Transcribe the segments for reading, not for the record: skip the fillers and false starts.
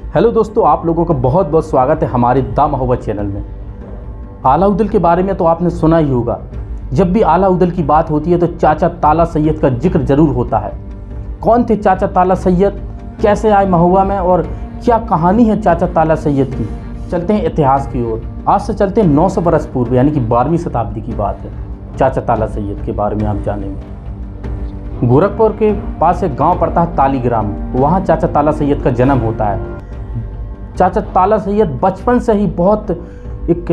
Hello दोस्तों, आप लोगों का बहुत बहुत स्वागत है हमारे द महोबा चैनल में। आलाउद्दीन के बारे में तो आपने सुना ही होगा। जब भी आलाउद्दीन की बात होती है तो चाचा ताला सैयद का जिक्र जरूर होता है। कौन थे चाचा ताला सैयद, कैसे आए महोबा में और क्या कहानी है चाचा ताला सैयद की। चलते हैं इतिहास की ओर। आज से चलते हैं 900 बरस पूर्व, यानी कि 12वीं शताब्दी की बात है। चाचा ताला सैयद के बारे में आप जानेंगे। गोरखपुर के पास एक गांव पड़ता है तालीग्राम, वहाँ चाचा ताला सैयद का जन्म होता है। चाचा ताला सैयद बचपन से ही बहुत एक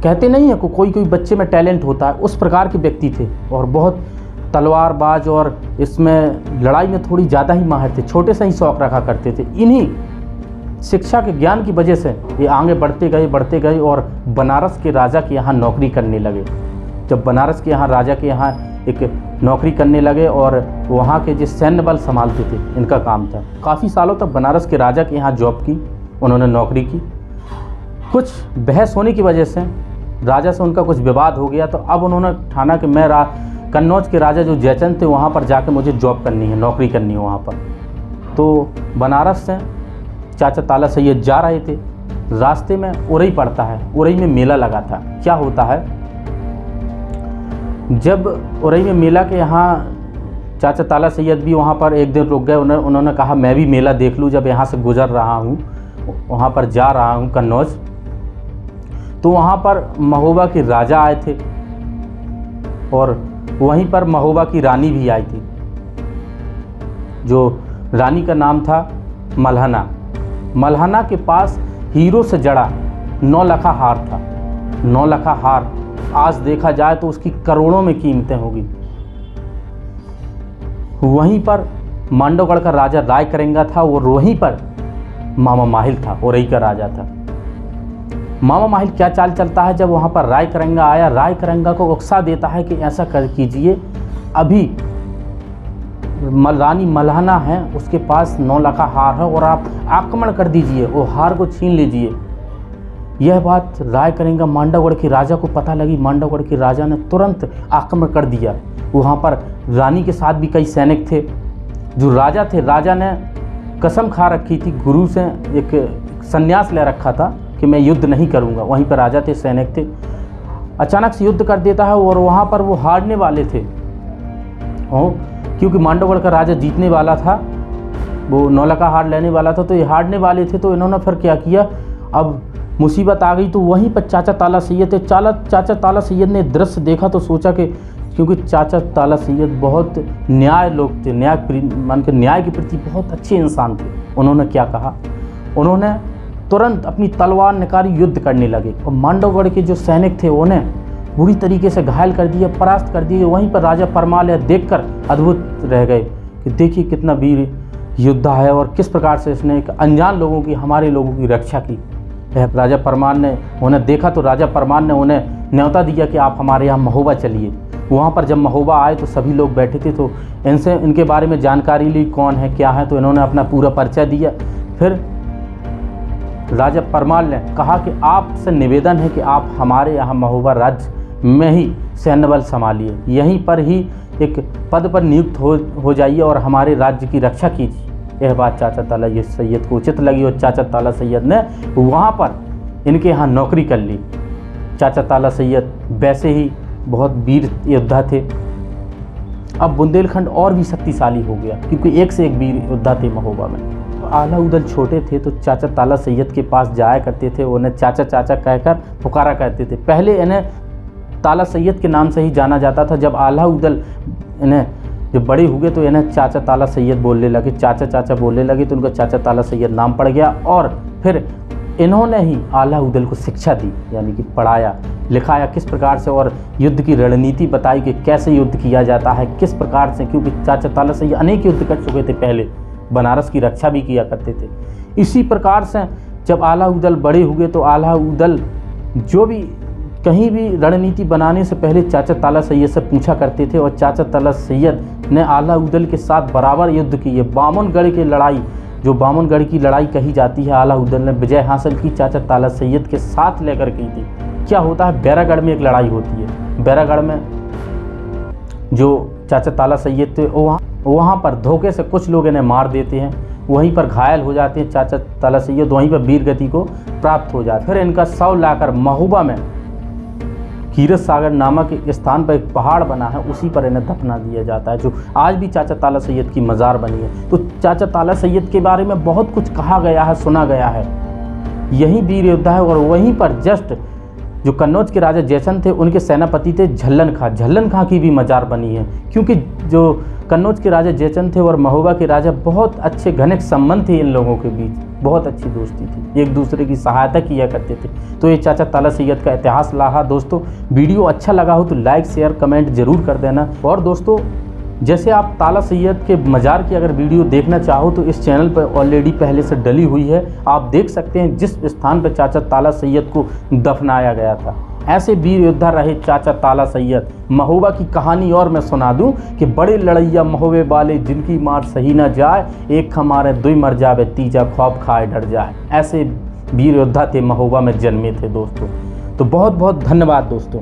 कहते नहीं है कोई बच्चे में टैलेंट होता है, उस प्रकार के व्यक्ति थे और बहुत तलवारबाज और इसमें लड़ाई में थोड़ी ज़्यादा ही माहिर थे। छोटे से ही शौक़ रखा करते थे। इन्हीं शिक्षा के ज्ञान की वजह से ये आगे बढ़ते गए और बनारस के राजा के यहाँ नौकरी करने लगे। जब बनारस के यहाँ राजा के यहाँ एक नौकरी करने लगे और वहाँ के जो सैन्य बल संभालते थे, इनका काम था। काफ़ी सालों तक बनारस के राजा के यहाँ जॉब की, उन्होंने नौकरी की। कुछ बहस होने की वजह से राजा से उनका कुछ विवाद हो गया, तो अब उन्होंने ठाना कि मैं कन्नौज के राजा जो जयचंद थे वहाँ पर जाकर मुझे जॉब करनी है, नौकरी करनी है वहाँ पर। तो बनारस से चाचा ताला सैयद जा रहे थे। रास्ते में उरई पड़ता है, उरई में मेला लगा था। क्या होता है, जब उरई में मेला के यहाँ चाचा ताला सैयद भी वहाँ पर एक दिन रुक गए। उन्होंने कहा मैं भी मेला देख लूँ, जब यहाँ से गुजर रहा हूँ, वहाँ पर जा रहा हूँ कन्नौज। तो वहाँ पर महोबा के राजा आए थे और वहीं पर महोबा की रानी भी आई थी, जो रानी का नाम था मल्हना। मल्हना के पास हीरो से जड़ा 9 लखा हार था। 9 लखा हार आज देखा जाए तो उसकी करोड़ों में कीमतें होगी। वहीं पर मांडवगढ़ का राजा राय करेंगा था और वहीं पर मामा माहिल था, उरई का राजा था। मामा माहिल क्या चाल चलता है, जब वहाँ पर राय करेंगा आया, राय करेंगा को उकसा देता है कि ऐसा कर कीजिए, अभी रानी मल्हना है, उसके पास 9 लखा हार है और आप आक्रमण कर दीजिए, वो हार को छीन लीजिए। यह बात राय करेंगा मांडवगढ़ के राजा को पता लगी। मांडवगढ़ के राजा ने तुरंत आक्रमण कर दिया। वहाँ पर रानी के साथ भी कई सैनिक थे। जो राजा थे, राजा ने कसम खा रखी थी, गुरु से एक संन्यास ले रखा था कि मैं युद्ध नहीं करूँगा। वहीं पर राजा थे, सैनिक थे। अचानक से युद्ध कर देता है और वहाँ पर वो हारने वाले थे, क्योंकि मांडवगढ़ का राजा जीतने वाला था, वो 9 लखा हार लेने वाला था, तो ये हारने वाले थे। तो इन्होंने फिर क्या किया, अब मुसीबत आ गई। तो वहीं पर चाचा ताला सैयद थे। चाचा ताला सैयद ने दृश्य देखा तो सोचा कि, क्योंकि चाचा ताला सैयद बहुत न्याय लोग थे, न्याय के प्रति बहुत अच्छे इंसान थे। उन्होंने क्या कहा, उन्होंने तुरंत अपनी तलवार निकाली, युद्ध करने लगे और मांडवगढ़ के जो सैनिक थे उन्हें बुरी तरीके से घायल कर दिया, परास्त कर दिए। वहीं पर राजा परमार देखकर अद्भुत रह गए कि देखिए कितना वीर योद्धा है और किस प्रकार से इसने एक अनजान लोगों की, हमारे लोगों की रक्षा की। राजा परमार ने उन्हें देखा तो राजा परमार ने उन्हें न्योता दिया कि आप हमारे यहाँ महोबा चलिए। वहाँ पर जब महोबा आए तो सभी लोग बैठे थे, तो इनसे इनके बारे में जानकारी ली, कौन है क्या है। तो इन्होंने अपना पूरा परिचय दिया। फिर राजा परमार ने कहा कि आपसे निवेदन है कि आप हमारे यहाँ महोबा राज्य में ही सैन्य बल संभालिए, यहीं पर ही एक पद पर नियुक्त हो जाइए और हमारे राज्य की रक्षा कीजिए। यह बात चाचा ताला सैयद को उचित लगी और चाचा ताला सैयद ने वहाँ पर इनके यहाँ नौकरी कर ली। चाचा ताला सैयद वैसे ही बहुत वीर योद्धा थे। अब बुंदेलखंड और भी शक्तिशाली हो गया, क्योंकि एक से एक वीर योद्धा थे महोबा में। आलाउद्दीन छोटे थे तो चाचा ताला सैयद के पास जाया करते थे, उन्हें चाचा चाचा कहकर पुकारा करते थे। पहले इन्हें ताला सैयद के नाम से ही जाना जाता था। जब आलाउद्दीन इन्हें जब बड़े हुए तो इन्हें चाचा ताला सैयद बोलने लगे, चाचा चाचा बोलने लगे, तो उनका चाचा ताला सैयद नाम पड़ गया। और फिर इन्होंने ही आलाउद्दीन को शिक्षा दी, यानी कि पढ़ाया लिखाया किस प्रकार से, और युद्ध की रणनीति बताई कि कैसे युद्ध किया जाता है, किस प्रकार से, क्योंकि चाचा ताला सैयद अनेक युद्ध कर चुके थे पहले, बनारस की रक्षा भी किया करते थे। इसी प्रकार से जब आलाउद्दीन बड़े हुए तो आलाउद्दीन जो भी कहीं भी रणनीति बनाने से पहले चाचा ताला सैयद से पूछा करते थे, और चाचा ताला सैयद ने आलाउद्दीन के साथ बराबर युद्ध किए। बामनगढ़ की लड़ाई, जो बामनगढ़ की लड़ाई कही जाती है, आलाउद्दीन ने विजय हासिल की, चाचा ताला सैयद के साथ लेकर की थी। क्या होता है, बैरागढ़ में एक लड़ाई होती है। बैरागढ़ में जो चाचा ताला सैयद थे वहाँ पर धोखे से कुछ लोग इन्हें मार देते हैं। वहीं पर घायल हो जाते हैं चाचा ताला सैयद, वहीं पर वीर गति को प्राप्त हो जाता है। फिर इनका शव लाकर महोबा में कीरत सागर नामक एक स्थान पर एक पहाड़ बना है, उसी पर इन्हें दफना दिया जाता है, जो आज भी चाचा ताला सैयद की मज़ार बनी है। तो चाचा ताला सैयद के बारे में बहुत कुछ कहा गया है, सुना गया है। यही वीर योद्धा है और वहीं पर जस्ट जो कन्नौज के राजा जयचंद थे उनके सेनापति थे झल्लन खां की भी मज़ार बनी है, क्योंकि जो कन्नौज के राजा जयचंद थे और महोबा के राजा बहुत अच्छे घनिष्ठ संबंध थे इन लोगों के बीच, बहुत अच्छी दोस्ती थी, एक दूसरे की सहायता किया करते थे। तो ये चाचा ताला सैयद का इतिहास रहा। दोस्तों वीडियो अच्छा लगा हो तो लाइक शेयर कमेंट ज़रूर कर देना। और दोस्तों जैसे आप ताला सैयद के मज़ार की अगर वीडियो देखना चाहो तो इस चैनल पर ऑलरेडी पहले से डली हुई है, आप देख सकते हैं जिस स्थान पर चाचा ताला सैयद को दफनाया गया था। ऐसे वीर योद्धा रहे चाचा ताला सैयद। महोबा की कहानी और मैं सुना दूं कि बड़े लड़ैया महोबे वाले जिनकी मार सही ना जाए, एक हमारे दुई मर जावे तीजा खौफ खाए डर जाए। ऐसे वीर योद्धा थे, महोबा में जन्मे थे दोस्तों। तो बहुत बहुत धन्यवाद दोस्तों।